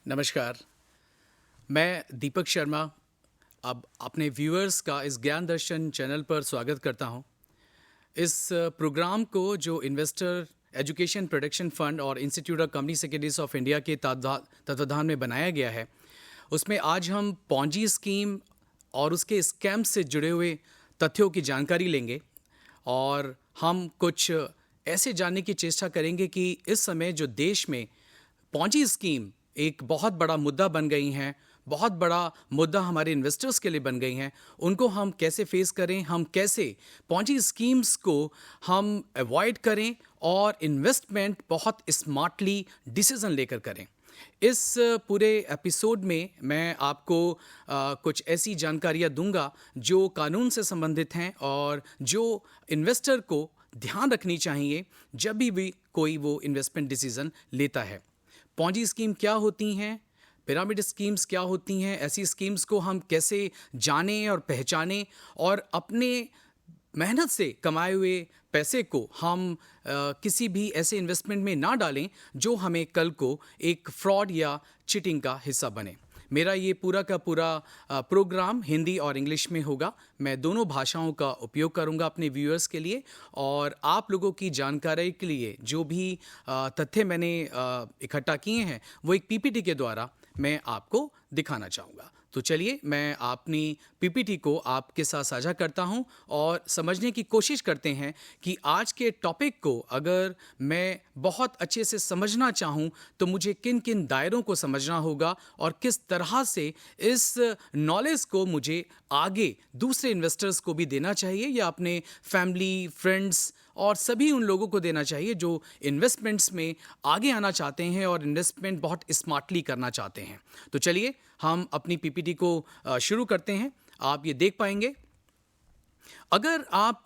नमस्कार। मैं दीपक शर्मा अब अपने व्यूअर्स का इस ज्ञान दर्शन चैनल पर स्वागत करता हूं। इस प्रोग्राम को जो इन्वेस्टर एजुकेशन प्रोटेक्शन फंड और institute of company secretaries of India के तत्वाधान में बनाया गया है, उसमें आज हम पॉन्जी स्कीम और उसके स्कैम से जुड़े हुए तथ्यों की जानकारी लेंगे और हम कुछ ऐसे जानने की चेष्टा करेंगे कि इस समय जो देश में पॉन्जी स्कीम एक बहुत बड़ा मुद्दा बन गई हैं, बहुत बड़ा मुद्दा हमारे इन्वेस्टर्स के लिए बन गई हैं, उनको हम कैसे फेस करें, हम कैसे पॉन्जी स्कीम्स को हम अवॉइड करें और इन्वेस्टमेंट बहुत स्मार्टली डिसीजन लेकर करें। इस पूरे एपिसोड में मैं आपको कुछ ऐसी जानकारियां दूंगा जो कानून से संबंधित हैं और जो इन्वेस्टर को ध्यान रखनी चाहिए जब भी कोई वो इन्वेस्टमेंट डिसीजन लेता है। पॉन्जी स्कीम क्या होती हैं, पिरामिड स्कीम्स क्या होती हैं, ऐसी स्कीम्स को हम कैसे जानें और पहचानें और अपने मेहनत से कमाए हुए पैसे को हम किसी भी ऐसे इन्वेस्टमेंट में ना डालें जो हमें कल को एक फ्रॉड या चीटिंग का हिस्सा बने। मेरा ये पूरा का पूरा प्रोग्राम हिंदी और इंग्लिश में होगा। मैं दोनों भाषाओं का उपयोग करूंगा अपने व्यूअर्स के लिए और आप लोगों की जानकारी के लिए जो भी तथ्य मैंने इकट्ठा किए हैं वो एक पीपीटी के द्वारा मैं आपको दिखाना चाहूँगा। तो चलिए मैं अपनी पीपीटी को आपके साथ साझा करता हूं और समझने की कोशिश करते हैं कि आज के टॉपिक को अगर मैं बहुत अच्छे से समझना चाहूं तो मुझे किन किन दायरों को समझना होगा और किस तरह से इस नॉलेज को मुझे आगे दूसरे इन्वेस्टर्स को भी देना चाहिए या अपने फैमिली, फ्रेंड्स और सभी उन लोगों को देना चाहिए जो इन्वेस्टमेंट्स में आगे आना चाहते हैं और इन्वेस्टमेंट बहुत स्मार्टली करना चाहते हैं। तो चलिए हम अपनी पीपीटी को शुरू करते हैं। आप ये देख पाएंगे, अगर आप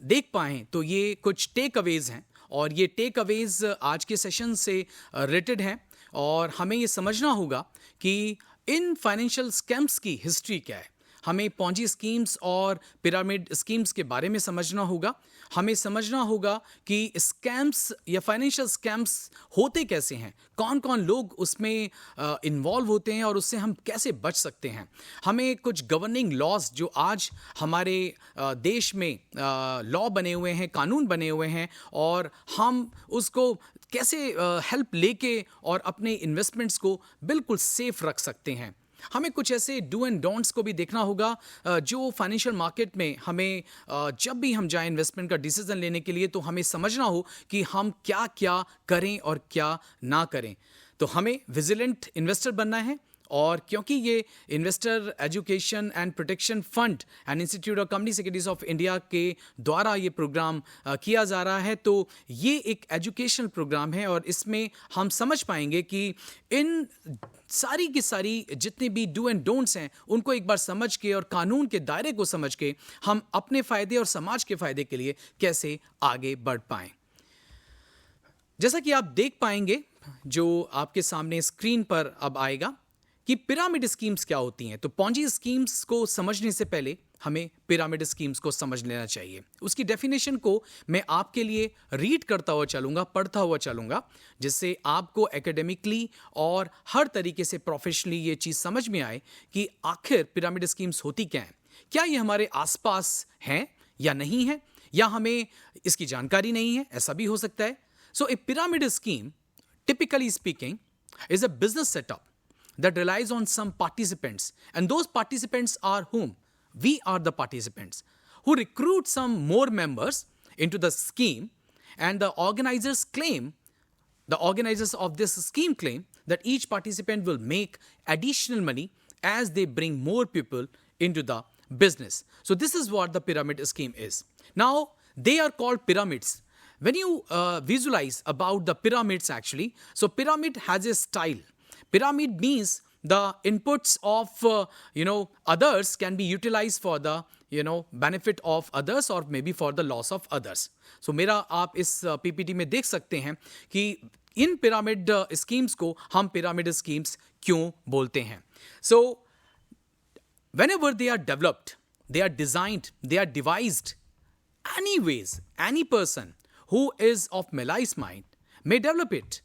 देख पाएं तो ये कुछ टेक अवेज हैं और ये टेक अवेज आज के सेशन से रिलेटेड हैं और हमें ये समझना होगा कि इन फाइनेंशियल स्कैम्स की हिस्ट्री क्या है। हमें पॉन्जी स्कीम्स और पिरामिड स्कीम्स के बारे में समझना होगा। हमें समझना होगा कि स्कैम्स या फाइनेंशियल स्कैम्स होते कैसे हैं, कौन कौन लोग उसमें इन्वॉल्व होते हैं और उससे हम कैसे बच सकते हैं। हमें कुछ गवर्निंग लॉज जो आज हमारे देश में लॉ बने हुए हैं, कानून बने हुए हैं और हम उसको कैसे हेल्प लेके और अपने इन्वेस्टमेंट्स को बिल्कुल सेफ रख सकते हैं। हमें कुछ ऐसे डू एंड डोंट्स को भी देखना होगा जो फाइनेंशियल मार्केट में हमें जब भी हम जाएं इन्वेस्टमेंट का डिसीजन लेने के लिए तो हमें समझना हो कि हम क्या क्या करें और क्या ना करें। तो हमें विजिलेंट इन्वेस्टर बनना है और क्योंकि ये investor education and protection fund and institute of company secretaries of India के द्वारा ये प्रोग्राम किया जा रहा है, तो ये एक एजुकेशनल प्रोग्राम है और इसमें हम समझ पाएंगे कि इन सारी की सारी जितने भी डू एंड डोंट्स हैं उनको एक बार समझ के और कानून के दायरे को समझ के हम अपने फायदे और समाज के फायदे के लिए कैसे आगे बढ़ पाएं। जैसा कि आप देख पाएंगे जो आपके सामने स्क्रीन पर अब आएगा कि पिरामिड स्कीम्स क्या होती हैं। तो पॉन्जी स्कीम्स को समझने से पहले हमें पिरामिड स्कीम्स को समझ लेना चाहिए। उसकी डेफिनेशन को मैं आपके लिए रीड करता हुआ चलूंगा, पढ़ता हुआ चलूंगा, जिससे आपको एकेडमिकली और हर तरीके से प्रोफेशनली ये चीज़ समझ में आए कि आखिर पिरामिड स्कीम्स होती क्या हैं। क्या ये हमारे आसपास हैं या नहीं है, या हमें इसकी जानकारी नहीं है, ऐसा भी हो सकता है। So a pyramid scheme, typically speaking, is a business setup that relies on some participants, and those participants are whom? We are the participants who recruit some more members into the scheme, and the organizers of this scheme claim that each participant will make additional money as they bring more people into the business. So this is what the pyramid scheme is. Now, they are called pyramids. When you visualize about the pyramids actually, so pyramid has a style. Pyramid means the inputs of others can be utilized for the benefit of others or maybe for the loss of others. So मेरा आप इस PPT में देख सकते हैं कि इन pyramid schemes को हम पिरामिड स्कीम्स क्यों बोलते हैं. So whenever they are developed, they are designed, they are devised, anyways, any person who is of Malai's mind may develop it,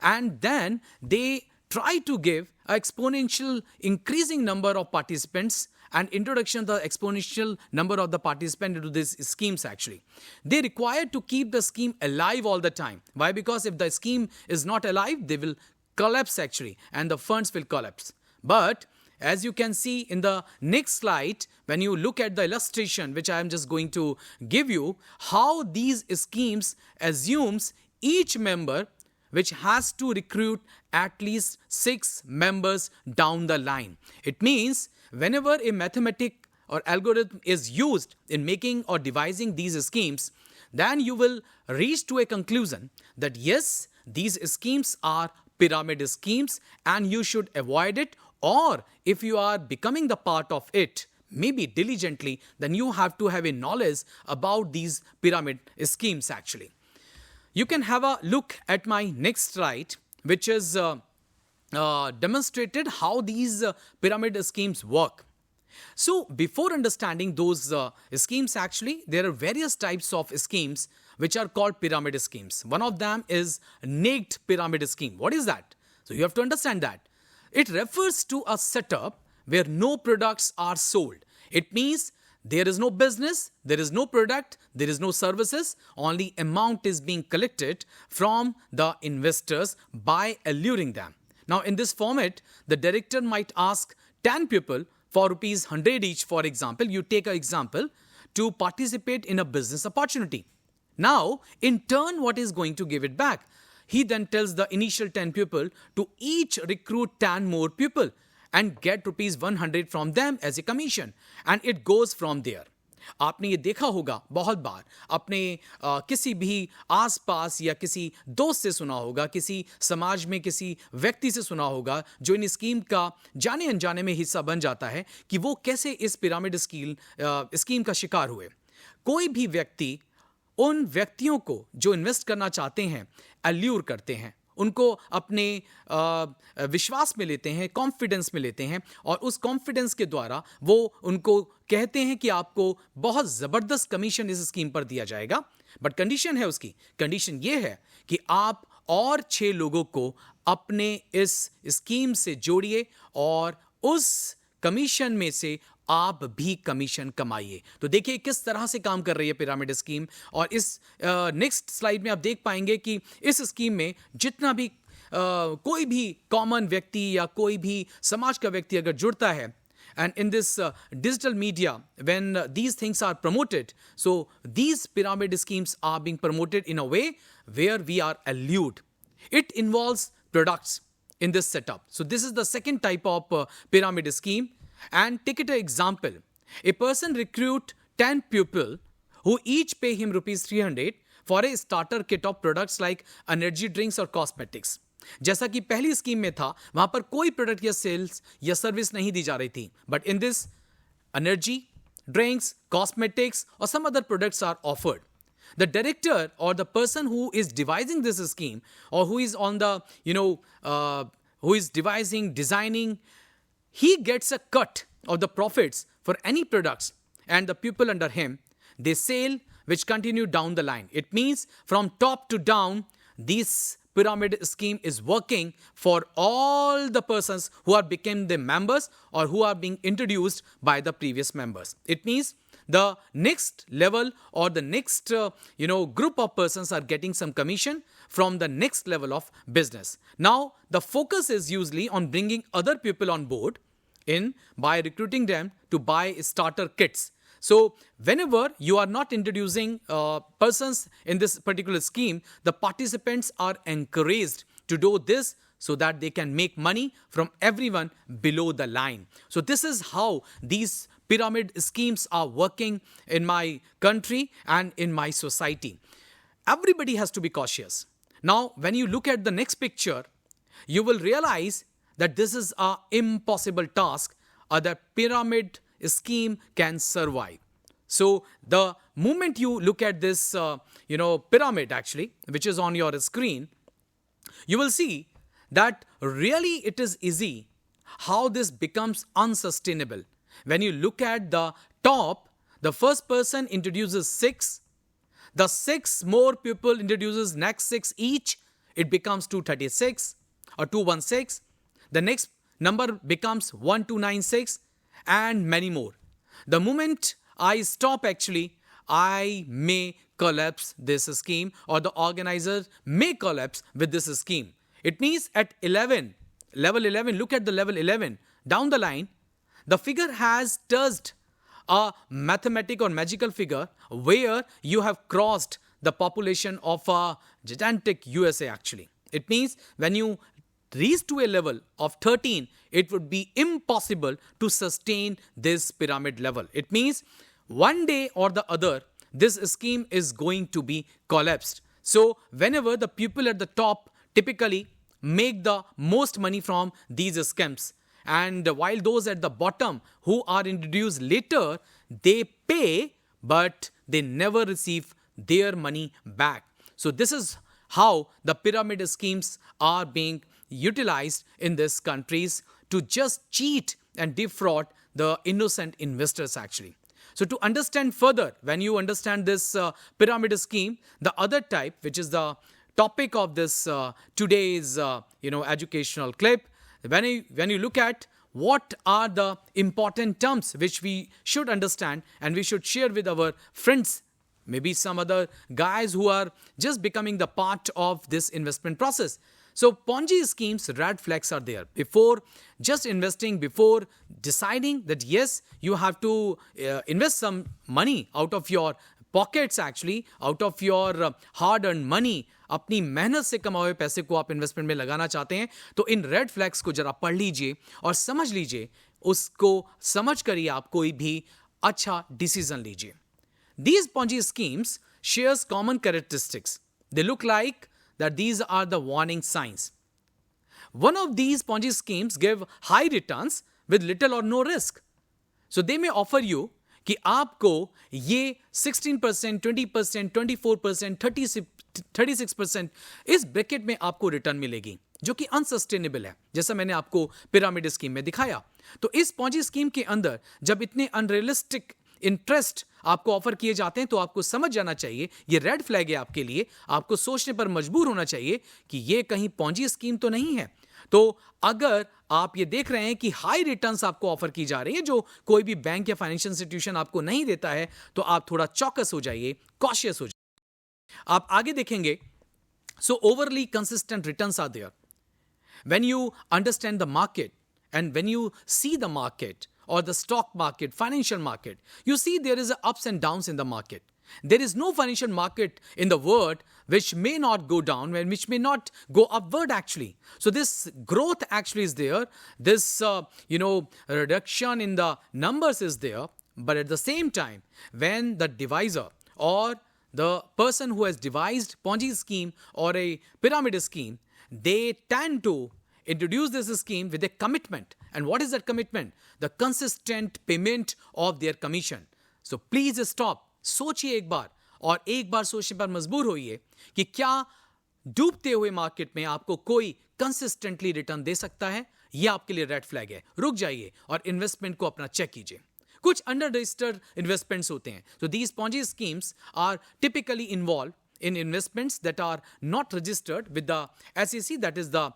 and then they try to give an exponential increasing number of participants and introduction of the exponential number of the participants into these schemes actually. They require to keep the scheme alive all the time. Why? Because if the scheme is not alive, they will collapse actually and the funds will collapse. But as you can see in the next slide, when you look at the illustration which I am just going to give you, how these schemes assumes each member which has to recruit at least 6 members down the line. It means whenever a mathematic or algorithm is used in making or devising these schemes, then you will reach to a conclusion that yes, these schemes are pyramid schemes and you should avoid it, or if you are becoming the part of it, maybe diligently, then you have to have a knowledge about these pyramid schemes actually. You can have a look at my next slide, which is demonstrated how these pyramid schemes work. So before understanding those schemes actually, there are various types of schemes which are called pyramid schemes. One of them is naked pyramid scheme. What is that? So you have to understand that. It refers to a setup where no products are sold. It means there is no business, there is no product, there is no services, only amount is being collected from the investors by alluring them. Now in this format, the director might ask 10 people for rupees 100 each, for example, you take an example, to participate in a business opportunity. Now, in turn, what is going to give it back? He then tells the initial 10 people to each recruit 10 more people and get rupees 100 from them as a commission. And it goes from there. आपने ये देखा होगा बहुत बार अपने किसी भी आसपास या किसी दोस्त से सुना होगा, किसी समाज में किसी व्यक्ति से सुना होगा जो इन स्कीम का जाने अनजाने में हिस्सा बन जाता है कि वो कैसे इस पिरामिड स्कीम का शिकार हुए. कोई भी व्यक्ति उन व्यक्तियों को जो इन्वेस्ट करना चाहते हैं अल्यूर करते हैं, उनको अपने विश्वास में लेते हैं, कॉन्फिडेंस में लेते हैं और उस कॉन्फिडेंस के द्वारा वो उनको कहते हैं कि आपको बहुत ज़बरदस्त कमीशन इस स्कीम पर दिया जाएगा. बट कंडीशन है, उसकी कंडीशन ये है कि आप और 6 लोगों को अपने इस स्कीम से जोड़िए और उस कमीशन में से आप भी कमीशन कमाइए. तो देखिए किस तरह से काम कर रही है पिरामिड स्कीम. और इस नेक्स्ट स्लाइड में आप देख पाएंगे कि इस स्कीम में जितना भी कोई भी कॉमन व्यक्ति या कोई भी समाज का व्यक्ति अगर जुड़ता है, and in this digital media, when these things are promoted, so these pyramid schemes are being promoted in a way where we are allured. It involves products in this setup. So this is the second type of pyramid scheme. And take it an example. A person recruit 10 people who each pay him rupees 300 for a starter kit of products like energy drinks or cosmetics. जैसा कि पहली scheme में था, वहां पर कोई product या sales या सर्विस नहीं दी जा रही थी. But in this energy drinks, cosmetics और some other products are offered. The director or the person who is devising this scheme or who is on the, who is designing, he gets a cut of the profits for any products, and the people under him, they sell which continue down the line. It means from top to down, this pyramid scheme is working for all the persons who are became the members or who are being introduced by the previous members. It means the next level or the next group of persons are getting some commission from the next level of business. Now the focus is usually on bringing other people on board by recruiting them to buy starter kits. So whenever you are not introducing persons in this particular scheme, the participants are encouraged to do this so that they can make money from everyone below the line. So this is how these pyramid schemes are working in my country and in my society. Everybody has to be cautious. Now, when you look at the next picture, you will realize that this is an impossible task the pyramid scheme can survive. So the moment you look at this, pyramid actually, which is on your screen, you will see that really it is easy how this becomes unsustainable. When you look at the top, the first person introduces 6. The 6 more people introduces next 6 each. It becomes 236 or 216. the next number becomes 1296 and many more. The moment I stop actually, I may collapse this scheme, or the organizer may collapse with this scheme. It means at 11, level 11, look at the level 11, down the line, the figure has touched a mathematical or magical figure where you have crossed the population of a gigantic USA actually. It means when you reach to a level of 13, it would be impossible to sustain this pyramid level. It means one day or the other, this scheme is going to be collapsed. So whenever the people at the top typically make the most money from these scams, and while those at the bottom who are introduced later, they pay, but they never receive their money back. So this is how the pyramid schemes are being utilized in these countries to just cheat and defraud the innocent investors actually. So to understand further, when you understand this pyramid scheme, the other type, which is the topic of this today's educational clip, when you look at what are the important terms which we should understand and we should share with our friends, maybe some other guys who are just becoming the part of this investment process. So Ponzi schemes, red flags are there. Before just investing, before deciding that yes, you have to invest some money out of your pockets actually, out of your hard earned money, अपनी मेहनत से कमाए हुए पैसे को आप investment में लगाना चाहते हैं, तो इन रेड फ्लैग्स को जरा पढ़ लीजिए और समझ लीजिए, उसको समझ कर ही आप कोई भी अच्छा डिसीजन लीजिए. These Ponzi schemes shares common characteristics. They look like that these are the warning signs. One of these Ponzi schemes give high returns with little or no risk. So they may offer you कि आपको ये 16%, 20%, 24%, 36% इस bracket में आपको return मिलेगी, जो कि unsustainable है, जैसा मैंने आपको पिरामिड स्कीम में दिखाया. तो इस पॉन्जी स्कीम के अंदर जब इतने अनरियलिस्टिक इंटरेस्ट आपको ऑफर किए जाते हैं, तो आपको समझ जाना चाहिए ये रेड फ्लैग है आपके लिए. आपको सोचने पर मजबूर होना चाहिए कि ये कहीं पॉन्जी स्कीम तो नहीं है. तो अगर आप ये देख रहे हैं कि हाई रिटर्न्स आपको ऑफर की जा रही है, जो कोई भी बैंक या फाइनेंशियल इंस्टीट्यूशन आपको नहीं देता है, तो आप थोड़ा चौकस हो जाइए, कॉशियस हो जाइए. आप आगे देखेंगे, so overly consistent returns are there. When you understand the market and when you see the market or the stock market, financial market, you see there is ups and downs in the market. There is no financial market in the world which may not go down and which may not go upward actually. So this growth actually is there. This, reduction in the numbers is there. But at the same time, when the deviser or the person who has devised Ponzi scheme or a pyramid scheme, they tend to introduce this scheme with a commitment. And what is that commitment? The consistent payment of their commission. So please stop. सोचिए एक बार, और एक बार सोचने पर मजबूर होइए कि क्या डूबते हुए मार्केट में आपको कोई कंसिस्टेंटली रिटर्न दे सकता है. यह आपके लिए रेड फ्लैग है. रुक जाइए और इन्वेस्टमेंट को अपना चेक कीजिए. कुछ अंडर रजिस्टर्ड इन्वेस्टमेंट्स होते हैं. So these Ponzi schemes are typically involved in investments that are not registered with the SEC, that is the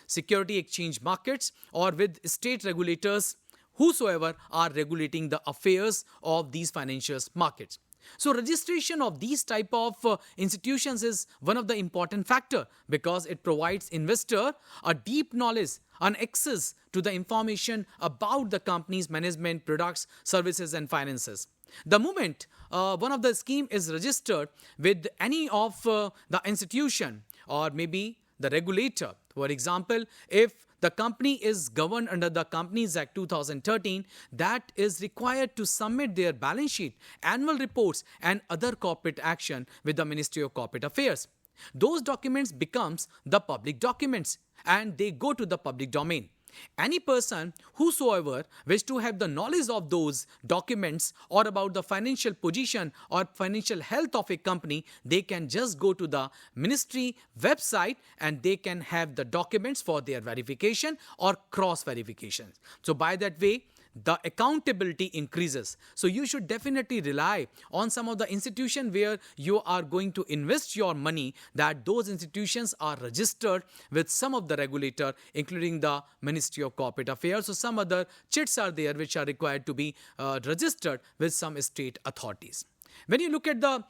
Security Exchange Markets, or with state regulators whosoever are regulating the affairs of these financial markets. So registration of these type of institutions is one of the important factor, because it provides investor a deep knowledge and access to the information about the company's management, products, services and finances. The moment one of the scheme is registered with any of the institution or maybe the regulator, for example, if the company is governed under the Companies Act 2013, that is required to submit their balance sheet, annual reports and other corporate action with the Ministry of Corporate Affairs. Those documents becomes the public documents and they go to the public domain. Any person whosoever wish to have the knowledge of those documents or about the financial position or financial health of a company, they can just go to the ministry website and they can have the documents for their verification or cross verification. So by that way, the accountability increases. So you should definitely rely on some of the institution where you are going to invest your money, that those institutions are registered with some of the regulator, including the Ministry of Corporate Affairs, or some other chits are there which are required to be registered with some state authorities. When you look at the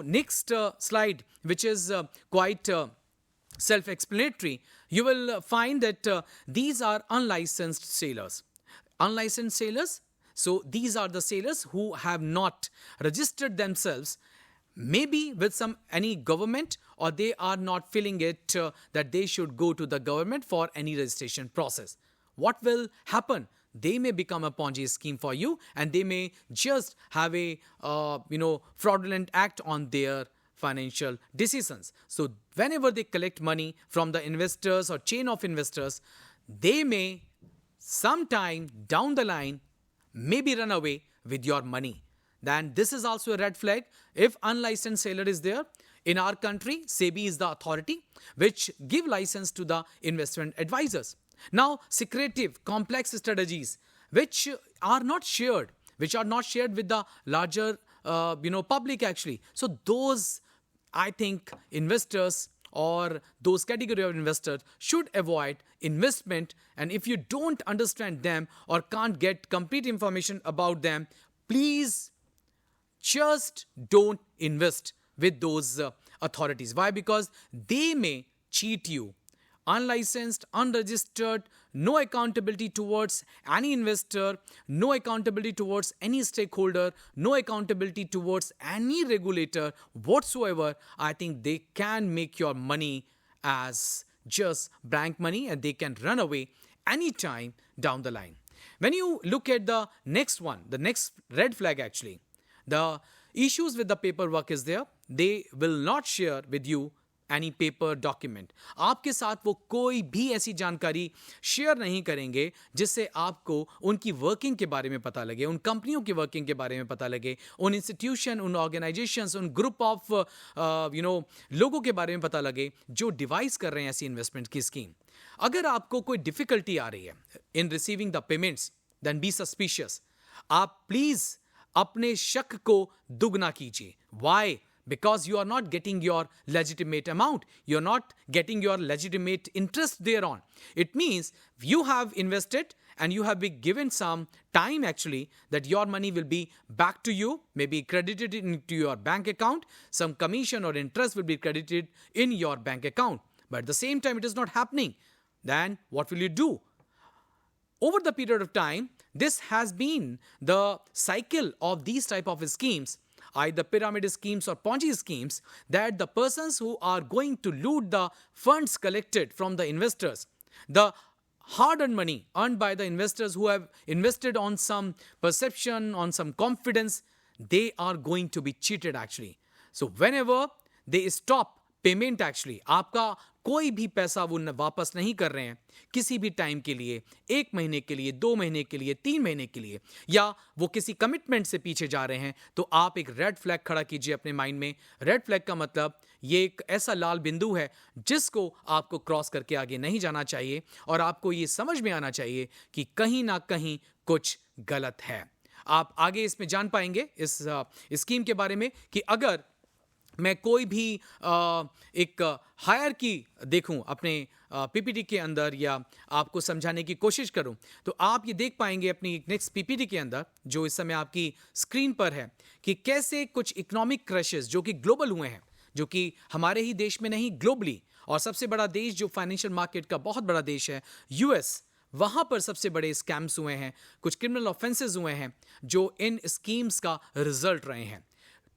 next slide, which is quite self-explanatory, you will find that these are unlicensed sailors. Unlicensed sailors, so these are the sailors who have not registered themselves, maybe with any government, or they are not feeling it that they should go to the government for any registration process. What will happen? They may become a Ponzi scheme for you, and they may just have a fraudulent act on their financial decisions. So whenever they collect money from the investors or chain of investors, they may sometime down the line maybe run away with your money. Then this is also a red flag. If unlicensed sailor is there, in our country, SEBI is the authority which give license to the investment advisors. Now, secretive, complex strategies which are not shared with the larger public actually. So those, I think, investors or those category of investors should avoid investment. And if you don't understand them or can't get complete information about them, please just don't invest with those authorities. Why? Because they may cheat you. Unlicensed, unregistered, no accountability towards any investor, no accountability towards any stakeholder, no accountability towards any regulator whatsoever. I think they can make your money as just blank money, and they can run away anytime down the line. When you look at the next one, the next red flag actually, the issues with the paperwork is there. They will not share with you any paper document. आपके साथ वो कोई भी ऐसी जानकारी share नहीं करेंगे जिससे आपको उनकी वर्किंग के बारे में पता लगे, उन कंपनियों की वर्किंग के बारे में पता लगे, उन इंस्टीट्यूशन, उन ऑर्गेनाइजेशंस, उन ग्रुप ऑफ लोगों के बारे में पता लगे जो डिवाइस कर रहे हैं ऐसी इन्वेस्टमेंट की स्कीम. अगर आपको कोई डिफिकल्टी आ रही है in receiving the payments, then be suspicious. आप प्लीज अपने शक को दुगना कीजिए. Why? Because you are not getting your legitimate amount. You're not getting your legitimate interest thereon. It means you have invested and you have been given some time actually that your money will be back to you, maybe credited into your bank account. Some commission or interest will be credited in your bank account. But at the same time, it is not happening. Then what will you do? Over the period of time, this has been the cycle of these type of schemes, either pyramid schemes or Ponzi schemes, that the persons who are going to loot the funds collected from the investors, the hard-earned money earned by the investors who have invested on some perception, on some confidence, they are going to be cheated actually. So whenever they stop payment actually, आपका कोई भी पैसा वो वापस नहीं कर रहे हैं किसी भी टाइम के लिए, 1 महीने के लिए, 2 महीने के लिए, 3 महीने के लिए, या वो किसी कमिटमेंट से पीछे जा रहे हैं, तो आप एक रेड फ्लैग खड़ा कीजिए अपने माइंड में. रेड फ्लैग का मतलब ये एक ऐसा लाल बिंदु है जिसको आपको क्रॉस करके आगे नहीं जाना चाहिए और आपको ये समझ में आना चाहिए कि कहीं ना कहीं कुछ गलत है. आप आगे इसमें जान पाएंगे इस स्कीम के बारे में कि अगर मैं कोई भी एक हायर की देखूं अपने पीपीटी के अंदर या आपको समझाने की कोशिश करूं, तो आप ये देख पाएंगे अपनी नेक्स्ट पीपीटी के अंदर जो इस समय आपकी स्क्रीन पर है कि कैसे कुछ इकोनॉमिक क्रैशेस जो कि ग्लोबल हुए हैं, जो कि हमारे ही देश में नहीं ग्लोबली, और सबसे बड़ा देश जो फाइनेंशियल मार्केट का बहुत बड़ा देश है यूएस, वहां पर सबसे बड़े स्कैम्स हुए हैं, कुछ क्रिमिनल ऑफेंसेस हुए हैं जो इन स्कीम्स का रिजल्ट रहे हैं.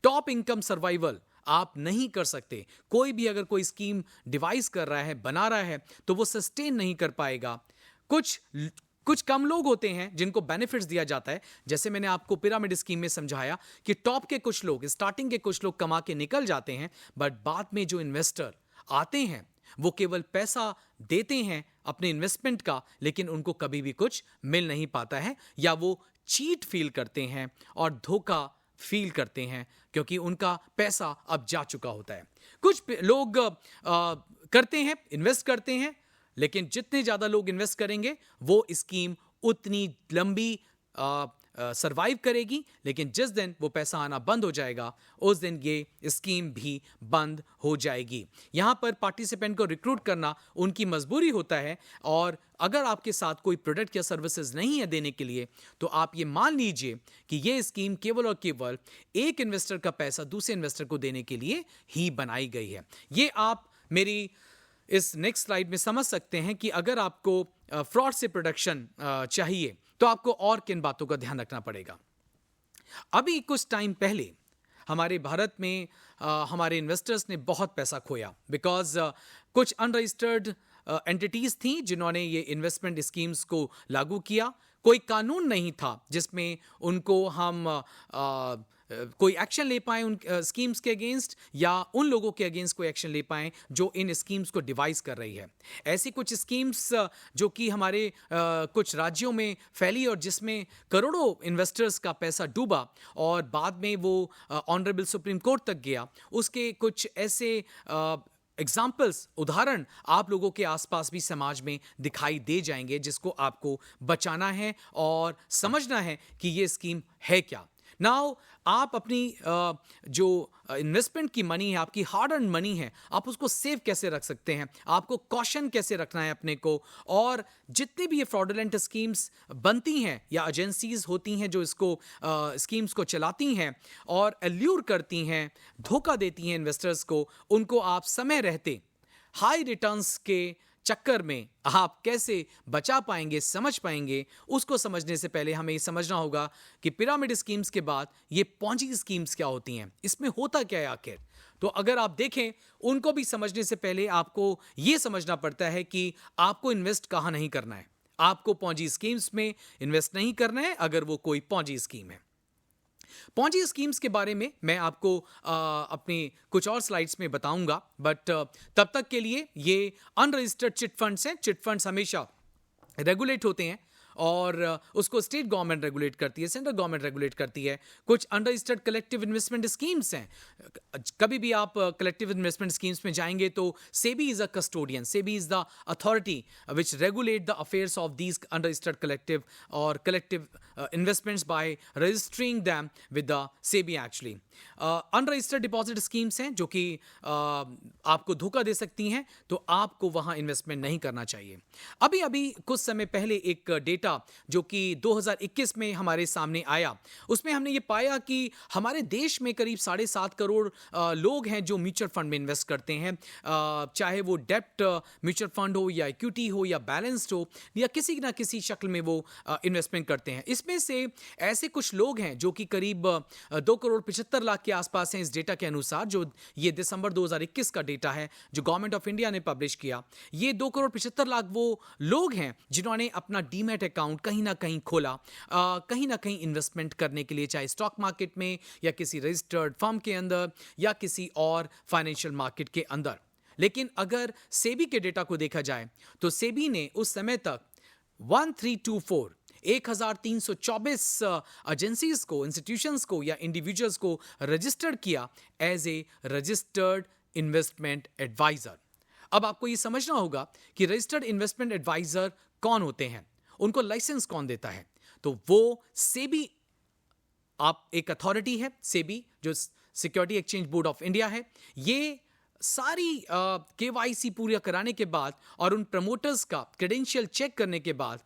टॉप इनकम सर्वाइवल आप नहीं कर सकते. कोई भी अगर कोई स्कीम डिवाइस कर रहा है, बना रहा है, तो वो सस्टेन नहीं कर पाएगा. कुछ कम लोग होते हैं जिनको बेनिफिट्स दिया जाता है, जैसे मैंने आपको पिरामिड स्कीम में समझाया कि टॉप के कुछ लोग, स्टार्टिंग के कुछ लोग कमा के निकल जाते हैं, बट बाद में जो इन्वेस्टर आते हैं वो केवल पैसा देते हैं अपने इन्वेस्टमेंट का, लेकिन उनको कभी भी कुछ मिल नहीं पाता है, या वो चीट फील करते हैं और धोखा फील करते हैं क्योंकि उनका पैसा अब जा चुका होता है. कुछ लोग करते हैं, इन्वेस्ट करते हैं, लेकिन जितने ज्यादा लोग इन्वेस्ट करेंगे वो स्कीम उतनी लंबी सरवाइव करेगी, लेकिन जिस दिन वो पैसा आना बंद हो जाएगा उस दिन ये स्कीम भी बंद हो जाएगी। यहाँ पर पार्टिसिपेंट को रिक्रूट करना उनकी मजबूरी होता है, और अगर आपके साथ कोई प्रोडक्ट या सर्विसेज नहीं है देने के लिए, तो आप ये मान लीजिए कि ये स्कीम केवल और केवल एक इन्वेस्टर का पैसा दूसरे इन्वेस्टर को देने के लिए ही बनाई गई है। ये आप मेरी इस नेक्स्ट स्लाइड में समझ सकते हैं कि अगर आपको फ्रॉड से प्रोटेक्शन चाहिए तो आपको और किन बातों का ध्यान रखना पड़ेगा। अभी कुछ टाइम पहले हमारे भारत में हमारे इन्वेस्टर्स ने बहुत पैसा खोया, बिकॉज कुछ अनरजिस्टर्ड एंटिटीज थी जिन्होंने ये इन्वेस्टमेंट स्कीम्स को लागू किया। कोई कानून नहीं था जिसमें उनको हम कोई एक्शन ले पाएँ उन स्कीम्स के अगेंस्ट, या उन लोगों के अगेंस्ट कोई एक्शन ले पाएँ जो इन स्कीम्स को डिवाइस कर रही है। ऐसी कुछ स्कीम्स जो कि हमारे कुछ राज्यों में फैली और जिसमें करोड़ों इन्वेस्टर्स का पैसा डूबा और बाद में वो ऑनरेबल सुप्रीम कोर्ट तक गया, उसके कुछ ऐसे एग्जाम्पल्स, उदाहरण आप लोगों के आसपास भी समाज में दिखाई दे जाएंगे, जिसको आपको बचाना है और समझना है कि ये स्कीम है क्या। नाउ आप अपनी जो इन्वेस्टमेंट की मनी है, आपकी हार्ड अर्न मनी है, आप उसको सेव कैसे रख सकते हैं, आपको कॉशन कैसे रखना है अपने को। और जितनी भी ये फ्रॉडुलेंट स्कीम्स बनती हैं या एजेंसीज होती हैं जो इसको स्कीम्स को चलाती हैं और एल्यूर करती हैं, धोखा देती हैं इन्वेस्टर्स को, उनको आप समय रहते हाई रिटर्न्स के चक्कर में आप कैसे बचा पाएंगे, समझ पाएंगे। उसको समझने से पहले हमें ये समझना होगा कि पिरामिड स्कीम्स के बाद ये पॉन्जी स्कीम्स क्या होती हैं, इसमें होता क्या है आखिर। तो अगर आप देखें, उनको भी समझने से पहले आपको ये समझना पड़ता है कि आपको इन्वेस्ट कहाँ नहीं करना है। आपको पॉन्जी स्कीम्स में इन्वेस्ट नहीं करना है अगर वो कोई पॉन्जी स्कीम है। पॉन्जी स्कीम्स के बारे में मैं आपको अपनी कुछ और स्लाइड्स में बताऊंगा, बट तब तक के लिए ये अनरजिस्टर्ड चिट फंड्स हैं। चिट फंड्स हमेशा रेगुलेट होते हैं और उसको स्टेट गवर्नमेंट रेगुलेट करती है, सेंट्रल गवर्नमेंट रेगुलेट करती है। कुछ अनरजिस्टर्ड कलेक्टिव इन्वेस्टमेंट स्कीम्स हैं। कभी भी आप कलेक्टिव इन्वेस्टमेंट स्कीम्स में जाएंगे तो SEBI is a custodian, SEBI is the authority which regulate the affairs of these unregistered collective और collective investments by registering them with the SEBI actually. Unregistered deposit schemes हैं जो कि आपको धोखा दे सकती हैं, तो आपको वहां इन्वेस्टमेंट नहीं करना चाहिए। अभी अभी कुछ समय पहले एक डेटा जो कि 2021 में हमारे सामने आया, उसमें हमने ये पाया कि हमारे देश में करीब 7.5 करोड़ लोग हैं जो म्यूचुअल फंड में इन्वेस्ट करते हैं, चाहे वो डेप्ट म्यूचुअल फंड हो या इक्विटी हो या बैलेंस्ड हो या किसी ना किसी शक्ल में वो इन्वेस्टमेंट करते हैं। इसमें से ऐसे कुछ लोग हैं जो कि करीब 2 करोड़ 75 लाख के आसपास हैं इस डेटा के अनुसार, जो ये दिसंबर 2021 का डेटा है जो गवर्नमेंट ऑफ इंडिया ने पब्लिश किया। ये 2 करोड़ 75 लाख वो लोग हैं जिन्होंने अपना डीमैट अकाउंट कहीं ना कहीं खोला, कहीं ना कहीं इन्वेस्टमेंट करने के लिए, चाहे स्टॉक मार्केट में या किसी रजिस्टर्ड फर्म के अंदर या किसी और फाइनेंशियल मार्केट के अंदर। लेकिन अगर सेबी के डेटा को देखा जाए तो सेबी ने उस समय तक 1324 एजेंसीज को, इंस्टीट्यूशंस को या इंडिविजुअल्स को रजिस्टर्ड किया as a registered investment adviser. अब आपको ये समझना होगा कि रजिस्टर्ड इन्वेस्टमेंट एडवाइजर कौन होते हैं, उनको लाइसेंस कौन देता है। तो वो सेबी, आप एक अथॉरिटी है सेबी जो security exchange board of India है। ये सारी केवाईसी पूरा कराने के बाद और उन प्रमोटर्स का क्रेडेंशियल चेक करने के बाद,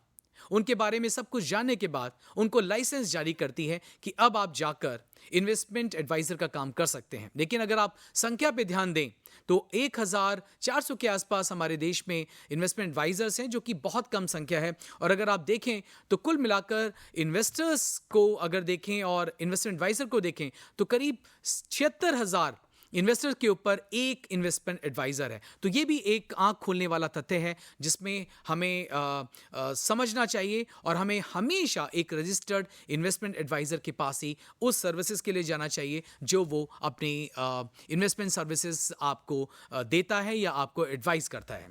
उनके बारे में सब कुछ जानने के बाद उनको लाइसेंस जारी करती है कि अब आप जाकर इन्वेस्टमेंट एडवाइजर का काम कर सकते हैं। लेकिन अगर आप संख्या पे ध्यान दें तो 1400 के आसपास हमारे देश में इन्वेस्टमेंट एडवाइजर्स हैं, जो कि बहुत कम संख्या है। और अगर आप देखें तो कुल मिलाकर इन्वेस्टर्स को अगर देखें और इन्वेस्टमेंट एडवाइजर को देखें तो करीब 76,000 इन्वेस्टर के ऊपर एक इन्वेस्टमेंट एडवाइजर है। तो ये भी एक आंख खोलने वाला तथ्य है जिसमें हमें समझना चाहिए और हमें हमेशा एक रजिस्टर्ड इन्वेस्टमेंट एडवाइजर के पास ही उस सर्विसेज के लिए जाना चाहिए जो वो अपनी इन्वेस्टमेंट सर्विसेज आपको देता है या आपको एडवाइस करता है।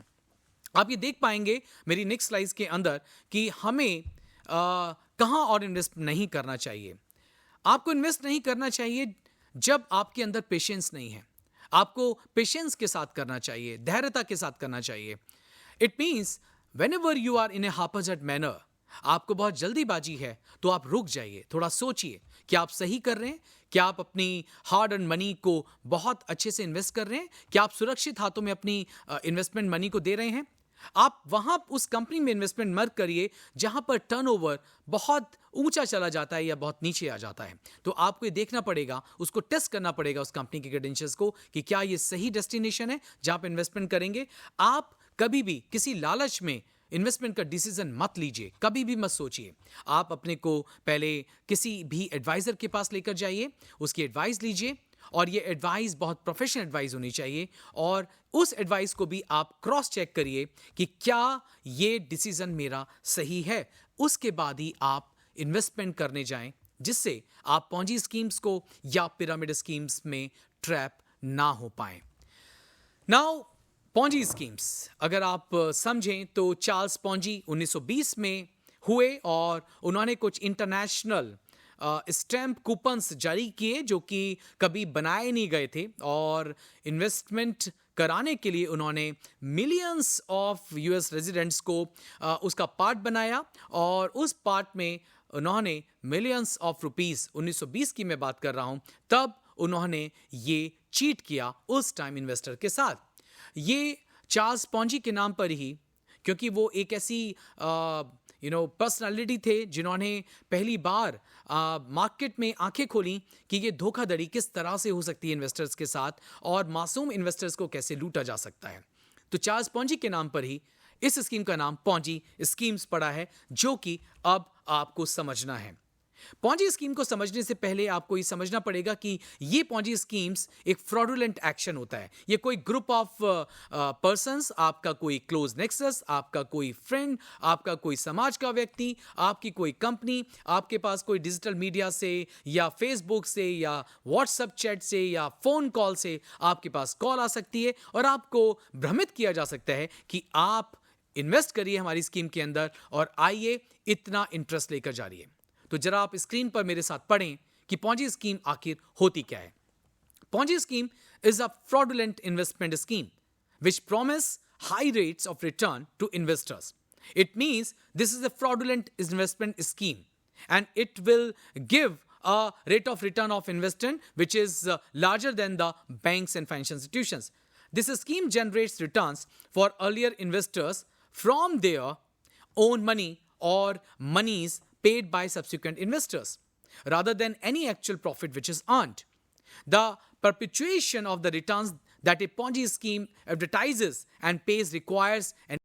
आप ये देख पाएंगे मेरी नेक्स्ट स्लाइड के अंदर कि हमें कहाँ और इन्वेस्ट नहीं करना चाहिए। आपको इन्वेस्ट नहीं करना चाहिए जब आपके अंदर पेशेंस नहीं है। आपको पेशेंस के साथ करना चाहिए, धैर्यता के साथ करना चाहिए। It means whenever you are in a haphazard manner, आपको बहुत जल्दीबाजी है तो आप रुक जाइए, थोड़ा सोचिए, क्या आप सही कर रहे हैं? क्या आप अपनी हार्ड अर्न मनी को बहुत अच्छे से इन्वेस्ट कर रहे हैं? क्या आप सुरक्षित हाथों में अपनी इन्वेस्टमेंट मनी को दे रहे हैं? आप वहां उस कंपनी में इन्वेस्टमेंट मत करिए जहां पर टर्नओवर बहुत ऊंचा चला जाता है या बहुत नीचे आ जाता है। तो आपको ये देखना पड़ेगा, उसको टेस्ट करना पड़ेगा उस कंपनी के क्रेडेंशियल्स को कि क्या ये सही डेस्टिनेशन है जहां पर इन्वेस्टमेंट करेंगे। आप कभी भी किसी लालच में इन्वेस्टमेंट का डिसीजन मत लीजिए, कभी भी मत सोचिए। आप अपने को पहले किसी भी एडवाइजर के पास लेकर जाइए, उसकी एडवाइस लीजिए, और ये एडवाइस बहुत प्रोफेशनल एडवाइस होनी चाहिए, और उस एडवाइस को भी आप क्रॉस चेक करिए कि क्या ये डिसीजन मेरा सही है। उसके बाद ही आप इन्वेस्टमेंट करने जाएं, जिससे आप पॉन्जी स्कीम्स को या पिरामिड स्कीम्स में ट्रैप ना हो पाएं। नाउ पॉन्जी स्कीम्स अगर आप समझें तो चार्ल्स पॉन्जी 1920 में हुए और उन्होंने कुछ इंटरनेशनल स्टैम्प कूपन्स जारी किए जो कि कभी बनाए नहीं गए थे, और इन्वेस्टमेंट कराने के लिए उन्होंने मिलियंस ऑफ यूएस रेजिडेंट्स को उसका पार्ट बनाया, और उस पार्ट में उन्होंने मिलियंस ऑफ रुपीस, 1920 की मैं बात कर रहा हूं, तब उन्होंने ये चीट किया उस टाइम इन्वेस्टर के साथ। ये चार्ल्स पॉन्जी के नाम पर ही, क्योंकि वो एक ऐसी पर्सनालिटी थे जिन्होंने पहली बार मार्केट में आंखें खोली कि ये धोखाधड़ी किस तरह से हो सकती है इन्वेस्टर्स के साथ, और मासूम इन्वेस्टर्स को कैसे लूटा जा सकता है। तो चार्ल्स पॉन्जी के नाम पर ही इस स्कीम का नाम पॉन्जी स्कीम्स पड़ा है, जो कि अब आपको समझना है। पॉन्जी स्कीम को समझने से पहले आपको ये समझना पड़ेगा कि ये पॉन्जी स्कीम्स एक फ्रॉडुलेंट एक्शन होता है। ये कोई ग्रुप ऑफ पर्संस, आपका कोई क्लोज नेक्सस, आपका कोई फ्रेंड, आपका कोई समाज का व्यक्ति, आपकी कोई कंपनी, आपके पास कोई डिजिटल मीडिया से या फेसबुक से या व्हाट्सएप चैट से या फोन कॉल से आपके पास कॉल आ सकती है, और आपको भ्रमित किया जा सकता है कि आप इन्वेस्ट करिए हमारी स्कीम के अंदर और आइए इतना इंटरेस्ट लेकर जा रही है। तो जरा आप स्क्रीन पर मेरे साथ पढ़ें कि पॉन्जी स्कीम आखिर होती क्या है। Ponzi scheme is a fraudulent investment scheme which promise high rates of return to investors. It means this is a fraudulent investment scheme, and it will give a rate of return of investment which is larger than the banks and financial institutions. This scheme generates returns for earlier investors from their own money or monies paid by subsequent investors, rather than any actual profit which is earned. The perpetuation of the returns that a Ponzi scheme advertises and pays requires an